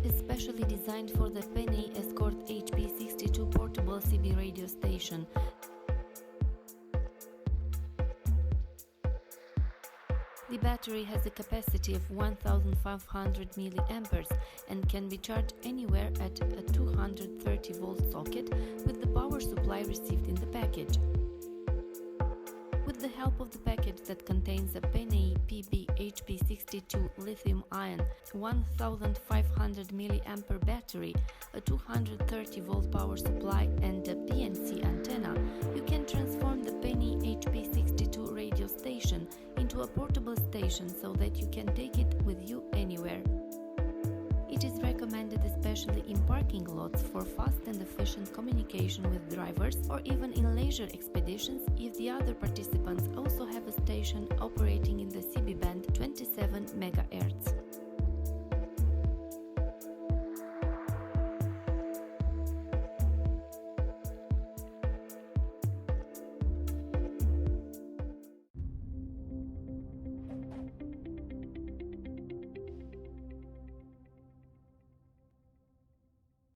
is specially designed for the PNI Escort HP62 portable CB radio station. The battery has a capacity of 1500 mAh and can be charged anywhere at a 230-volt socket with the power supply received in the package. With the help of the package that contains a PNI PB-HP62 Li-Ion 1500 mAh battery, a 230-volt power supply and a PNC antenna, you can transform the PNI HP62 radio station into a portable station so that you can take it with you anywhere. It is recommended especially in parking lots for fast and efficient communication with drivers, or even in leisure expeditions if the other participants also have a station operating in the CB band 27 MHz.